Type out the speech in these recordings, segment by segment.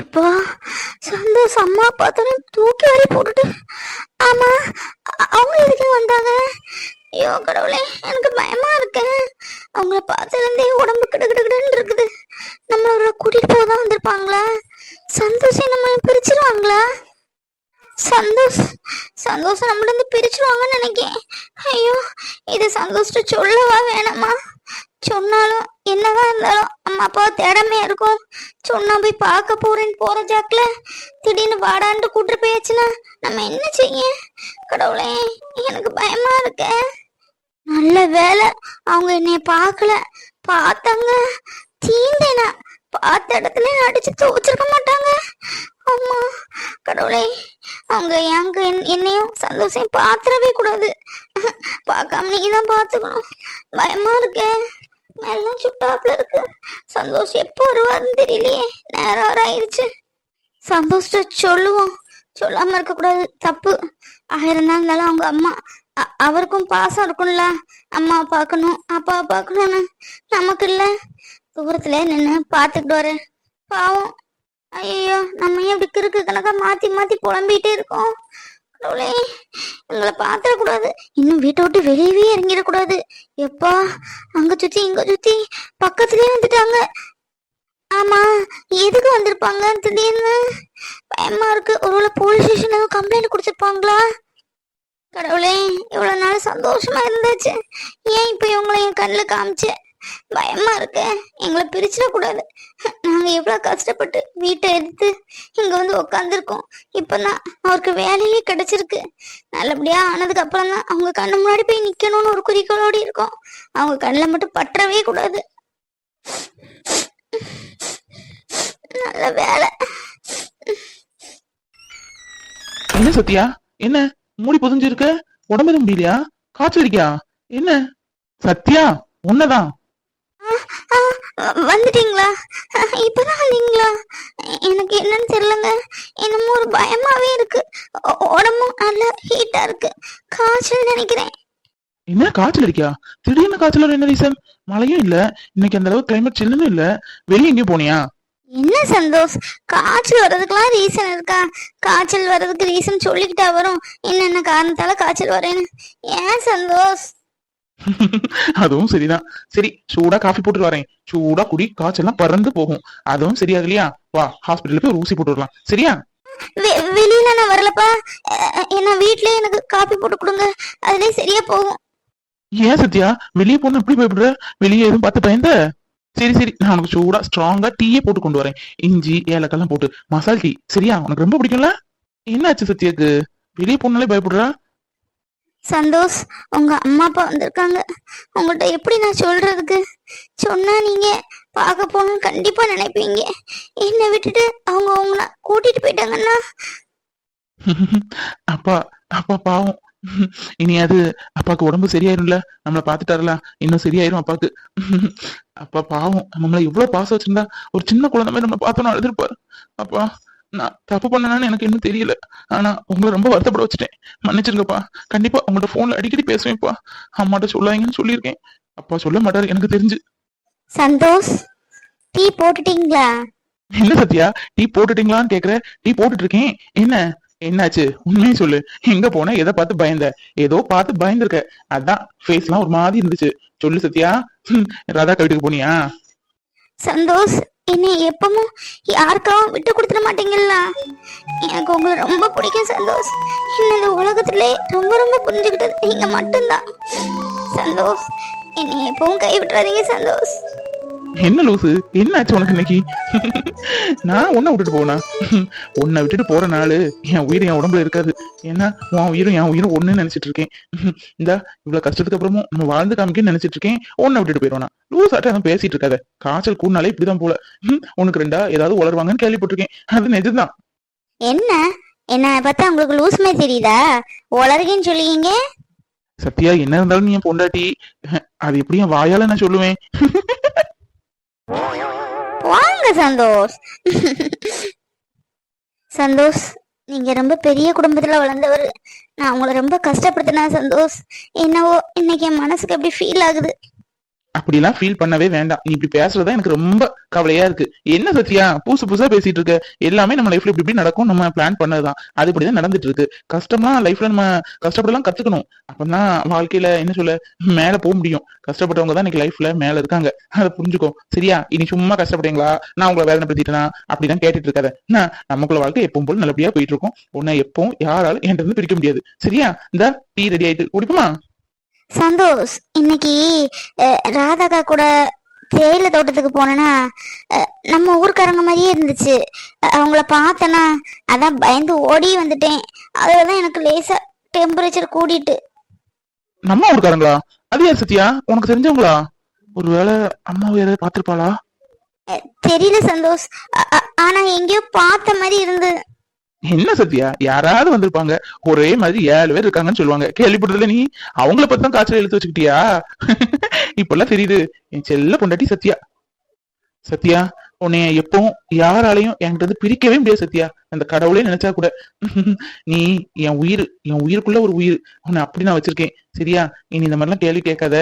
எப்பா சந்தோஷம் அம்மா பார்த்தோன்னே தூக்கி வாரி போட்டுட்டு ஆமா அவங்க எதுக்கு வந்தாங்க? ஐயோ கடவுளே, எனக்கு பயமா இருக்கு. அவங்கள பார்த்ததுலேருந்தே உடம்பு கிடுகிடுன்னு இருக்குது. நம்மள கூட்டிட்டு போதான் வந்திருப்பாங்களா? சந்தோஷம் நம்ம பிரிச்சிருவாங்களா? சந்தோஷம் நம்மள இருந்து பிரிச்சிருவாங்கன்னு நினைக்கேன். ஐயோ, இது சந்தோஷத்தை சொல்லவா வேணாமா? சொன்னாலும் என்னதான் இருந்தாலும் அம்மா அப்பா தேடமே இருக்கும். சொன்னா போய் பார்க்க போறேன்னு போற ஜாக்ல திடீர்னு வாடான்ட்டு கூட்டு போயாச்சுன்னா நம்ம என்ன செய்ய? கடவுளே, எனக்கு பயமா இருக்க. நல்ல வேலை அவங்க என்னைய பார்க்கல. பார்த்தாங்க தீந்தேனா பார்த்த இடத்துல அடிச்சு துவச்சிருக்க மாட்டாங்க. அம்மா கடவுளே, அவங்க என்னையும் சந்தோஷம் பாத்துறவே கூடாது. பார்க்காம நீதான் பாத்துக்கணும். பயமா இருக்க. எல்லாம் சுட்டாப்புல இருக்கு. சந்தோஷம் எப்போ வருவாருன்னு தெரியலையே. நேரம் ஆயிடுச்சு. சந்தோஷத்தை சொல்லுவோம். சொல்லாம இருக்க கூடாது, தப்பு. 1000 நாள் இருந்தாலும் அவங்க அம்மா, அவருக்கும் பாசம் இருக்கும்ல. அம்மா பார்க்கணும் அப்பா பார்க்கணும்னு. நமக்கு இல்ல. தூரத்துல நின்று பாத்துக்கிட்டு வர பாவம். ஐயோ, நம்ம ஏன் இப்படி கிறுக்கு கணக்கா மாத்தி மாத்தி புலம்பிட்டே இருக்கோம்? கடவுளே, எங்களை பாத்திரக்கூடாது. இன்னும் வீட்டை விட்டு வெளியவே இறங்கிடக்கூடாது. எப்பா, அங்க சுத்தி இங்க சுத்தி பக்கத்துலயே வந்துட்டாங்க. ஆமா, எதுக்கு வந்திருப்பாங்க திடீர்னு? பயமா இருக்கு. ஒருவேளை போலீஸ் ஸ்டேஷன் கம்ப்ளைண்ட் கொடுத்துருப்பாங்களா? கடவுளே, இவ்வளவு நாள் சந்தோஷமா இருந்துச்சு. ஏன் இப்ப இவங்களை என் கண்ணில் காமிச்சு? பயமா இருக்கு. எங்களை பிரிச்சிடக்கூடாது. நாங்க எவ்வளவு கஷ்டப்பட்டு வீட்டை எடுத்து இங்க வந்து உக்காந்துருக்கோம். இப்பதான் அவருக்கு வேலையே கிடைச்சிருக்கு. நல்லபடியா ஆனதுக்கு அப்புறம் தான் அவங்க கண்ணு முன்னாடி போய் நிக்கணும்னு ஒரு குறிக்கோளோடு இருக்கோம். அவங்க கண்ணில் மட்டும் பற்றவே கூடாது. நல்ல வேலை. என்ன சத்யா, என்ன மூடி புதிஞ்சிருக்க? உடம்பு எதுவும் முடியலையா? காய்ச்சல் அடிக்கா? என்ன சத்யா, உன்னதான் வந்துட்டீங்களா? இப்பதான் வந்தீங்களா? எனக்கு என்னன்னு தெரியலங்க. என்னமோ ஒரு பயமாவே இருக்கு. உடம்பும் நல்ல ஹீட்டா இருக்கு. காய்ச்சல் நினைக்கிறேன். என்ன காய்ச்சல் அடிக்கா? திடீர்னு காய்ச்சல் என்ன ரீசன்? மழையும் இல்ல, இன்னைக்கு அந்த அளவுக்கு கிளைமேட் சில்லுன்னு இல்ல. வெளியே எங்கேயும் போனியா? என்ன சந்தோஷ், காய்ச்சல் வர்றதுக்கெல்லாம் ரீசன் இருக்கா? காய்ச்சல் வர்றதுக்கு ரீசன் சொல்லிக்கிட்டா வரும். என்னென்ன காரணத்தால காய்ச்சல் வரேன்னு. ஏன் சந்தோஷ்? அதுவும் சரிதான். சரி, சூடா காஃபி போட்டு வரேன். சூடா குடி, காய்ச்சல்லாம் பறந்து போகும். அதுவும் சரியாகலையா? வா, ஹாஸ்பிட்டலுக்கு போய் ஒரு ஊசி போட்டு வரலாம். சரியா? வெளியில நான் வரலப்பா. என்ன வீட்லயே எனக்கு காபி போட்டு கொடுங்க, அதுலயே சரியா போகும். ஏன் சத்யா, வெளியே போன எப்படி பயப்படுற? வெளியே எதுவும் பார்த்து பயந்த? சரி சரி, நான் உனக்கு சூடா ஸ்ட்ராங்கா டீயே போட்டு கொண்டு வரேன். இஞ்சி ஏலக்கெல்லாம் போட்டு மசால் டீ. சரியா? உனக்கு ரொம்ப பிடிக்கும்ல? என்னாச்சு சத்யாக்கு? வெளியே போனாலே பயப்படுறா? சந்தோஷ், உங்க அம்மா அப்பா வந்திருக்காங்க. உங்கள்கிட்ட எப்படி நான் சொல்றதுக்கு? சொன்னா நீங்க பார்க்க போகணும்னு கண்டிப்பா நினைப்பீங்க. என்னை விட்டுட்டு அவங்க உங்களை கூட்டிட்டு போயிட்டாங்கன்னா? அப்பா அப்பா பாவம். இனி அது அப்பாவுக்கு உடம்பு சரியாயிரும்ல. நம்மள பாத்துட்டாருல, இன்னும் சரியாயிரும் அப்பாவுக்கு. அப்பா பாவம், நம்மள எவ்வளவு பாசம் வச்சிருந்தா. ஒரு சின்ன குழந்தை மாதிரி நம்ம பார்த்தோன்னு அழுதுருப்பாரு. அப்பா, நான் தப்பு பண்ணனான்னு எனக்கு இன்னும் தெரியல. ஆனா உங்களை ரொம்ப வருத்தப்பட வச்சுட்டேன். மன்னிச்சிருங்கப்பா. கண்டிப்பா உங்கள்ட்ட போன்ல அடிக்கடி பேசுவேன்ப்பா. அம்மாட்ட சொல்லாதீங்கன்னு சொல்லியிருக்கேன். அப்பா சொல்ல மாட்டாரு எனக்கு தெரிஞ்சு. சந்தோஷ், டீ போட்டுட்டீங்களா? என்ன சத்யா, டீ போட்டுட்டீங்களான்னு கேக்குற? டீ போட்டுட்டு இருக்கேன். என்னாச்சு உண்மையை சொல்லு. எங்க போன? எதை பார்த்து பயந்த? ஏதோ பார்த்து பயந்துருக்க, அதான் ஃபேஸ் எல்லாம் ஒரு மாதிரி இருந்துச்சு. சொல்லு சத்யா. ராதா வீட்டுக்கு போனியா? சந்தோஷ், என்னை எப்பவும் யாருக்காவும் விட்டு கொடுத்துட மாட்டீங்கல்ல. எனக்கு உங்களை ரொம்ப பிடிக்கும் சந்தோஷ். இந்த உலகத்திலே ரொம்ப ரொம்ப புரிஞ்சுக்கிட்டது நீங்க மட்டும்தான் சந்தோஷ். என்னை எப்பவும் கை விட்டுறாதீங்க சந்தோஷ். என்ன லூசு, என்னாச்சு உனக்கு இன்னைக்கு? நான் உன்னை விட்டுட்டு போனா? உன்னை விட்டுட்டு போற நாள் என் உயிர் என் உடம்புல இருக்காது. ஏன்னா உன் உயிரும் என் உயிரும் ஒண்ணுன்னு நினைச்சிட்டு இருக்கேன். இந்த இவ்வளவு கஷ்டத்துக்கு அப்புறமும் நம்ம வாழ்ந்து காமிக்கன்னு நினைச்சிட்டு இருக்கேன். உன்னை விட்டுட்டு போயிடுவானா? லூஸ் ஆட்டம் பேசிட்டு இருக்காத. காய்ச்சல் கூடனாலே இப்படிதான் போல. உனக்கு ரெண்டா ஏதாவது உளருவாங்கன்னு கேள்விப்பட்டிருக்கேன். அது நிஜம்தான். என்ன என்ன பார்த்தா உங்களுக்கு லூஸ் மாதிரி தெரியுதா? உளருகன்னு சொல்லிங்க. சத்யா, என்ன இருந்தாலும் நீ என் பொண்டாட்டி. அது எப்படி என் வாயால நான் சொல்லுவேன்? வாங்க சந்தோஷ். சந்தோஷ், நீங்க ரொம்ப பெரிய குடும்பத்துல வளர்ந்தவர். நான் உங்களை ரொம்ப கஷ்டப்படுத்தினா சந்தோஷ். என்னவோ இன்னைக்கு என் மனசுக்கு எப்படி ஃபீல் ஆகுது. அப்படிலாம் ஃபீல் பண்ணவே வேண்டாம். நீ இப்படி பேசுறதா எனக்கு ரொம்ப கவலையா இருக்கு. என்ன சத்யா புதுசா பேசிட்டு இருக்க? எல்லாமே நம்ம லைஃப்ல இப்படி இப்படி நடக்கும், நம்ம பிளான் பண்ணதுதான், அது இப்படிதான் நடந்துட்டு இருக்கு. கஷ்டமா லைஃப்ல நம்ம கஷ்டப்படலாம் கத்துக்கணும். அப்பதான் வாழ்க்கையில என்ன சொல்ல மேல போக முடியும். கஷ்டப்பட்டவங்க தான் இன்னைக்கு லைஃப்ல மேல இருக்காங்க. அதை புரிஞ்சுக்கோ சரியா? இனி சும்மா கஷ்டப்படுறீங்களா, நான் உங்களை வேதனைப்படுத்திட்டேனா அப்படிதான் கேட்டுட்டு இருக்காத. நமக்குள்ள வாழ்க்கை எப்பவும் போல நல்லபடியா போயிட்டு இருக்கும். உன்னை எப்பவும் யாராலும் என்கிட்ட இருந்து பிரிக்க முடியாது சரியா? இந்த டீ ரெடி ஆயிட்டு குடிக்குமா? சந்தோஷ், இன்னைக்கு ராதாக்கா கூட தேயிலை தோட்டத்துக்கு போனேன்னா நம்ம ஊருக்காரங்க மாதிரியே இருந்துச்சு. அவங்கள பார்த்தேன்னா அதான் பயந்து ஓடி வந்துட்டேன். அதுலதான் எனக்கு லேசா டெம்பரேச்சர் கூடிட்டு. நம்ம ஊருக்காரங்களா? அது யார் சத்யா, உனக்கு தெரிஞ்சவங்களா? ஒருவேளை அம்மாவை யாராவது பார்த்திருப்பாளா? தெரியல சந்தோஷ், ஆனா எங்கேயோ பார்த்த மாதிரி இருந்து. என்ன சத்யா, யாராவது வந்திருப்பாங்க, ஒரே மாதிரி 7 பேர் இருக்காங்கன்னு சொல்லுவாங்க, கேள்விப்பட்டதுல நீ? அவங்கள பத்தி காய்ச்சல் இழுத்து வச்சுக்கிட்டியா? இப்பெல்லாம் தெரியுது. என் செல்ல பொண்டாட்டி சத்யா. சத்யா, உன்னைய எப்பவும் யாராலையும் என்கிட்ட இருந்து பிரிக்கவே முடியாது சத்யா. அந்த கடவுளே நினைச்சா கூட. நீ என் உயிர், என் உயிருக்குள்ள ஒரு உயிர். உன்னை அப்படி நான் வச்சிருக்கேன் சரியா? இனி இந்த மாதிரிலாம் கேள்வி கேட்காத.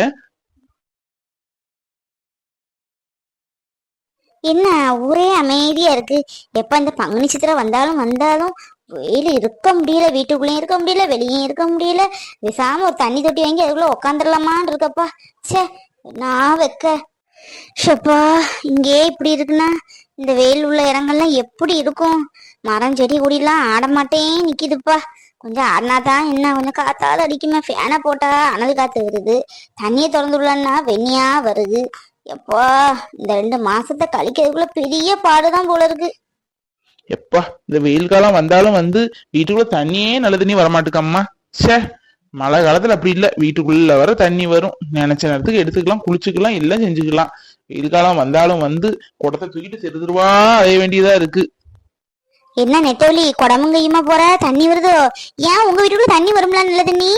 என்ன ஊரே அமைதியா இருக்கு. எப்ப இந்த பங்குனி சித்திரை வந்தாலும் வெயில இருக்க முடியல, வீட்டுக்குள்ளேயும் இருக்க முடியல, வெளியும் இருக்க முடியல. பேசாம ஒரு தண்ணி தொட்டி வாங்கி அதுக்குள்ள உக்காந்துடலாமான்னு இருக்கப்பா. சே, நான் வைக்க ஷப்பா. இங்கே இப்படி இருக்குன்னா இந்த வெயில் உள்ள இடங்கள்லாம் எப்படி இருக்கும்? மரம் செடி கொடியெல்லாம் ஆட மாட்டேன் நிக்குதுப்பா. கொஞ்சம் ஆடினாதான் என்ன, கொஞ்சம் காத்தாலும் அடிக்குமே. ஃபேனை போட்டா அனல் காத்து வருது, தண்ணியை திறந்து விடலன்னா வெண்ணியா வருது. எப்பா, இந்த 2 மாசத்தை கழிக்கிறதுக்குள்ள பெரிய பாடுதான் போல இருக்கு. எப்பா, இந்த வெயில் காலம் வந்தாலும் வீட்டுக்குள்ள தண்ணியே நல்ல தண்ணி வரமாட்டுக்கம்மா. சே, மழை காலத்துல அப்படி இல்ல, வீட்டுக்குள்ள வர தண்ணி வரும், நினைச்ச நேரத்துக்கு எடுத்துக்கலாம், குளிச்சுக்கலாம், எல்லாம் செஞ்சுக்கலாம். வெயில் காலம் வந்தாலும் குடத்தை தூக்கிட்டு தெருவா அடைய வேண்டியதா இருக்கு. என்ன நெட்டோலி, குடமுங்கையுமா போற? தண்ணி வருதோ? ஏன் உங்க வீட்டுக்குள்ள தண்ணி வரும்ல நல்ல தண்ணி?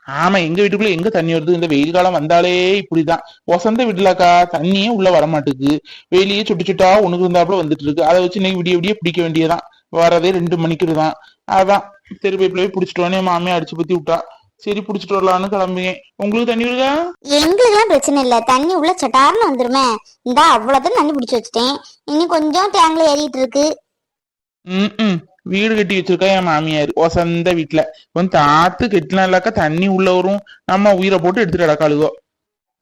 ஆமா, எங்க வீட்டுக்குள்ள எங்க தண்ணி வருது? இந்த வெயில் காலம் வந்தாலே இப்படிதான். வசந்த வீட்டுலாக்கா தண்ணியே உள்ள வரமாட்டுக்கு. வெளியே சுட்டு சுட்டா உனக்கு இருந்தாப்புல வந்துட்டு இருக்கு. அதை வச்சு இன்னைக்கு விடிய விடிய பிடிக்க வேண்டியதான். வரதே 2 மணிக்குதான். அதான் தெரு பைப்புலயே பிடிச்சிட்டு மாமியா அடிச்சு பத்தி விட்டா. சரி, பிடிச்சிட்டு வரலான்னு கிளம்புங்க. உங்களுக்கு தண்ணி வருதா? எங்களுக்கு எல்லாம் பிரச்சனை இல்ல, தண்ணி உள்ள சட்டார்னு வந்துருமே. இந்த அவ்வளவுதான் தண்ணி பிடிச்சு வச்சுட்டேன். இனி கொஞ்சம் டேங்க்ல ஏறிட்டு இருக்கு. வீடு கட்டி வச்சிருக்கா என் மாமியார் வசந்த வீட்டுல. தாத்து கெட்டினாக்கா தண்ணி உள்ள வரும், நம்ம உயிரை போட்டு எடுத்துட்டு கிடக்காளுகோ.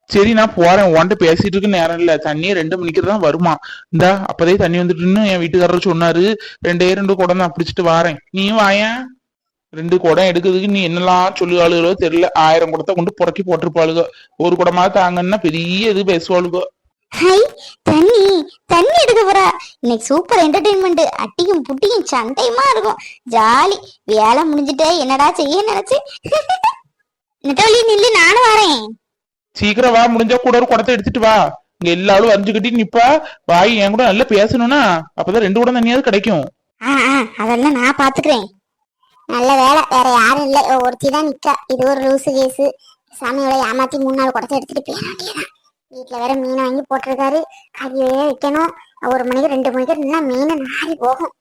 சரி, நான் போறேன். உன்கிட்ட பேசிட்டு இருக்கு நேரம் இல்ல. தண்ணியே 2 மணிக்கு தான் வருமா. இந்தா அப்பதே தண்ணி வந்துட்டுன்னு என் வீட்டுக்காரர் சொன்னாரு. 2 குடம் தான் பிடிச்சிட்டு வாரேன், நீயும் வாயேன். 2 குடம் எடுக்கிறதுக்கு நீ என்னெல்லாம் சொல்லுவாளுகளோ தெரியல. 1000 குடத்தை கொண்டு புறக்கி போட்டிருப்பாளுகோ. ஒரு குடமா தாங்கன்னா பெரிய இது பேசுவாளுகோ. ஹை, தண்ணி தண்ணி எடுக்க போறா. இன்னைக்கு சூப்பர் என்டர்டெயின்மெண்ட். அட்டியும் புட்டியும் சண்டையுமா இருக்கும். ஜாலி. வேலை முடிஞ்சுட்டே என்னடா செய்ய நினைச்சு. நெட்டோலி நில்லு, நானும் வரேன். சீக்கிரம் வா, முடிஞ்சா கூட ஒரு குடத்தை எடுத்துட்டு வா. இங்க எல்லாரும் வரைஞ்சுக்கிட்டி நிப்பா. வாய் என் கூட நல்லா பேசணும்னா அப்பதான் 2 குடம் தண்ணியாவது கிடைக்கும். அதெல்லாம் நான் பாத்துக்கிறேன். நல்ல வேலை, வேற யாரும் இல்ல, ஒருத்தி தான் நிக்கா. இது ஒரு லூசு கேசு. சாமியோட ஏமாத்தி 3-4 குடத்தை எடுத்துட்டு போயிட வேண்டியதான். வீட்டுல வேற மீன் வாங்கி போட்டிருக்காரு, கறியே வைக்கணும். 1 மணிக்கு 2 மணிக்கு இருந்தா மீன் நாரி போகும்.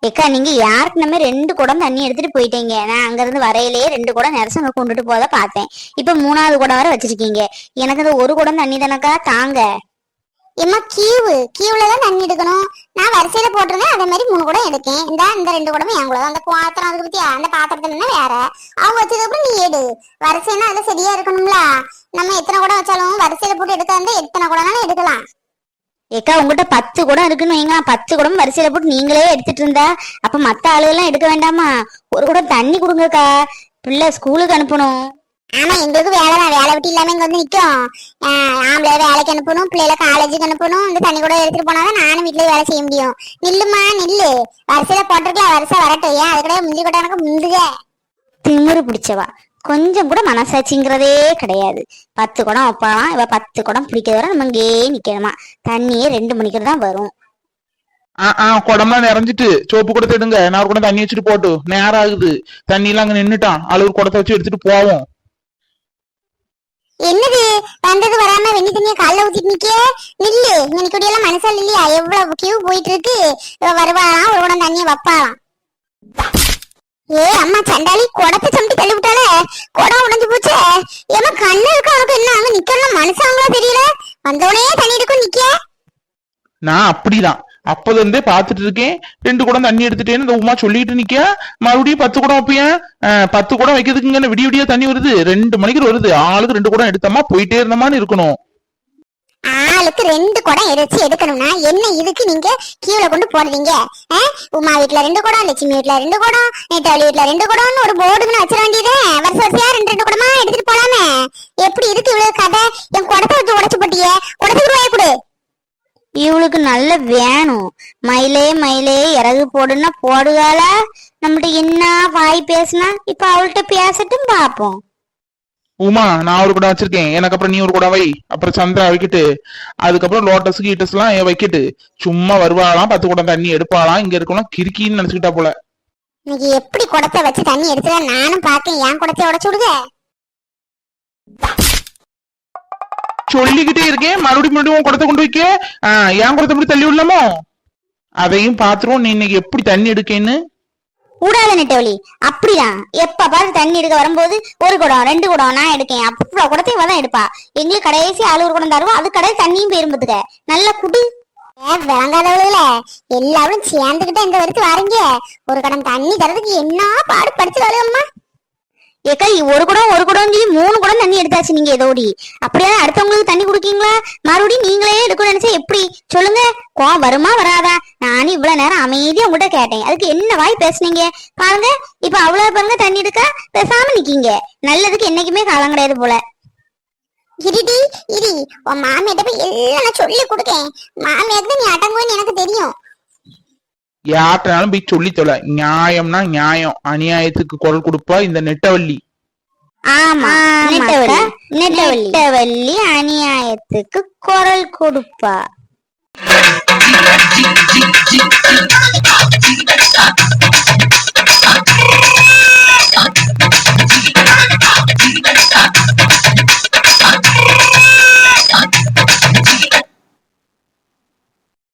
ஏக்கா, நீங்க யாருக்கு நம்ம 2 குடம் தண்ணி எடுத்துட்டு போயிட்டீங்க. நான் அங்க இருந்து வரையிலேயே 2 குடம் நெரசங்க கொண்டுட்டு போத பார்த்தேன். இப்ப 3வது குடம் வரை வச்சிருக்கீங்க. எனக்கு அந்த 1 குடம் தண்ணி தானக்கா தாங்க. எம்மா, கியூலதான் தண்ணி எடுக்கணும். நான் வரிசையில போட்டிருக்கேன், அதே மாதிரி 3 குடம் எடுக்கேன். இந்த 2 குடமும் என் கூட. அந்த பாத்திரம் அதுக்கு பத்தி அந்த பாத்திரத்துல வேற அவங்க வச்சதுக்கப்புறம் நீ எடு. வரிசைன்னா அதுல சரியா இருக்கணும்ல. நம்ம எத்தனை குடம் வச்சாலும் வரிசையில போட்டு எடுக்க இருந்தா எத்தனை குடம்னாலும் எடுக்கலாம். ஏக்கா, உங்ககிட்ட 10 குடம் இருக்குன்னு வைங்க. 10 குடம் வரிசையில போட்டு நீங்களே எடுத்துட்டு இருந்தா அப்ப மத்த ஆளுகெல்லாம் எடுக்க வேண்டாமா? 1 குடம் தண்ணி கொடுங்கக்கா, பிள்ளை ஸ்கூலுக்கு அனுப்பணும். ஆமா, எங்களுக்கு வேலைதான். வேலை விட்டு இல்லாம இங்க நிக்கும். ஆம்பளை வேலைக்கு அனுப்பணும், பிள்ளைல காலேஜுக்கு அனுப்பணும். இந்த தண்ணி கூட எடுத்துட்டு போனாதான் நானும் வீட்டுல வேலை செய்ய முடியும். நில்லுமா நில்லு, வரிசையில போட்டிருக்கலாம், வரிசை வரட்டும். ஏன் அது கூட முந்தி கொட்ட எனக்கு முந்துக. திமிரு பிடிச்சவா, கொஞ்சம் கூட மனசாட்சிங்கிறதே கிடையாது. 10 குடம் வைப்பாலாம், இவ 10 குடம் பிடிக்க வர நம்ம இங்கே நிக்கணுமா? தண்ணியே 2 மணிக்கு தான் வரும். குடம்லாம் நிறைஞ்சிட்டு சோப்பு குடத்தை எடுங்க. நான் 1 குடம் தண்ணி வச்சுட்டு போட்டு நேரம் ஆகுது. தண்ணி எல்லாம் அங்க நின்னுட்டான். அளவு குடத்தை வச்சு எடுத்துட்டு போவோம். என்னது வந்தது வராம வெண்ணி தண்ணிய காலைல ஊத்திட்டு நிக்க? நில்லு, இங்க நிக்கடியெல்லாம் மனசால் இல்லையா? எவ்வளவு கியூ போயிட்டு இருக்கு. வருவாளாம், 1 குடம் தண்ணிய வைப்பாளாம். ஏ அம்மா சண்டாளி குடத்தை சமட்டி தள்ளி விட்டாலே குடம் உடைஞ்சு போச்சே. ஏமா கண்ணு இருக்கு அவனுக்கு என்ன அங்க நிக்கணும் மனுஷங்களா தெரியல. வந்தவனே தண்ணி எடுக்கும் நிக்க. நான் அப்படிதான் அப்பல இருந்தே பாத்துட்டு இருக்கேன். 2 குடம் தண்ணி எடுத்துட்டேன்னு இந்த உமா சொல்லிட்டு நிக்க. மறுபடியும் 10 குடம் வைப்பேன். 10 குடம் வைக்கிறதுக்கு விடிய விடிய தண்ணி வருது. 2 மணிக்கு வருது. ஆளுக்கு 2 குடம் எடுத்தமா போயிட்டே இருந்தமான்னு இருக்கணும். ஆளுக்கு 2 குடம் எடுக்கணும்னா என்ன இதுக்கு நீங்க கீழே கொண்டு போடுறீங்க? உமா வீட்டுல 2 குடம், லட்சுமி வீட்டுல 2 குடம், நேத்தாளி வீட்டுல 2 குடம்னு ஒரு போர்டுன்னு வச்சிட வேண்டியதே. வருஷ வருஷம் 2 குடமா எடுத்துட்டு போலாமே. எப்படி இருக்கு இவ்வளவு கதை? என் குடத்தை வச்சு உடைச்சு போட்டியே, குடத்துக்கு ரூபாய் கொடு. இவளுக்கு நல்ல வேணும். மயிலே மயிலே இறகு போடுன்னா போடுகால. நம்மகிட்ட என்ன வாய் பேசினா இப்ப அவள்கிட்ட பேசட்டும் பாப்போம். உமா நான் ஒரு குடம் வச்சிருக்கேன். எனக்கு அப்புறம் நீ ஒரு குடம் வை. அப்புறம் சந்திரா வைக்கிட்டு அதுக்கப்புறம் லோட்டஸ் கீட்டஸ் எல்லாம் வைக்கிட்டு சும்மா வருவாளாம். 10 குடம் தண்ணி எடுப்பாளாம். இங்க இருக்கலாம் கிறுக்கின்னு நினைச்சுக்கிட்டா போல. இன்னைக்கு எப்படி குடத்தை வச்சு தண்ணி எடுத்துல நானும் பாக்கேன். என் குடத்தை உடைச்சு விடுங்க. சொல்லிக்கிட்டே இருக்கேன். மறுபடியும் குடத்தை கொண்டு வைக்க என் குடத்தை எப்படி தள்ளி விடலாமோ? அதையும் பாத்துருவோம். நீ இன்னைக்கு எப்படி தண்ணி எடுக்கேன்னு. கூடாது நெட்டவழி. அப்படிதான் எப்ப பாரு தண்ணி எடுக்க வரும்போது 1 குடம் 2 குடம் நான் எடுக்கேன். அவ்வளவு குடத்தையும் தான் எடுப்பா. எங்களுக்கு கடைசி ஆளு 1 குடம் தருவோம். அது கடை தண்ணியும் போயிரும்பதுக்க நல்ல குடு. விளங்காதவர்கள எல்லாரும் சேர்ந்துகிட்ட இந்த வரைக்கும் வரீங்க. ஒரு கடம் தண்ணி தரதுக்கு என்ன பாடு படிச்சுதாலும்மா. ஏக்கா 1 குடம் 1 குடம் சொல்லி 3 குடம் தண்ணி எடுத்தாச்சு. நீங்க ஏதோடி அப்படியே அடுத்தவங்களுக்கு தண்ணி குடுக்கீங்களா? மறுபடியும் நீங்களே எடுக்கணும்னு நினைச்சா எப்படி சொல்லுங்க? கோவம் வருமா வராதா? நானும் இவ்வளவு நேரம் அமைதியா உங்ககிட்ட கேட்டேன். அதுக்கு என்ன வாய் பேசுனீங்க பாருங்க. இப்ப அவ்வளவு பாருங்க தண்ணி எடுக்க பேசாம நிக்கீங்க. நல்லதுக்கு என்னைக்குமே காலம் கிடையாது போல. இருடி இரி, உன் மாமியிட்ட போய் எல்லாம் நான் சொல்லி கொடுக்கேன். மாமியாருக்கு நீ அடங்குவேன்னு எனக்கு தெரியும். யார்கிட்டனாலும் போய் சொல்லி தொலை. நியாயம்னா நியாயம். அநியாயத்துக்கு குரல் கொடுப்பா இந்த நெட்டவள்ளி. ஆமா நெட்டவள்ளி அநியாயத்துக்கு குரல் கொடுப்பா.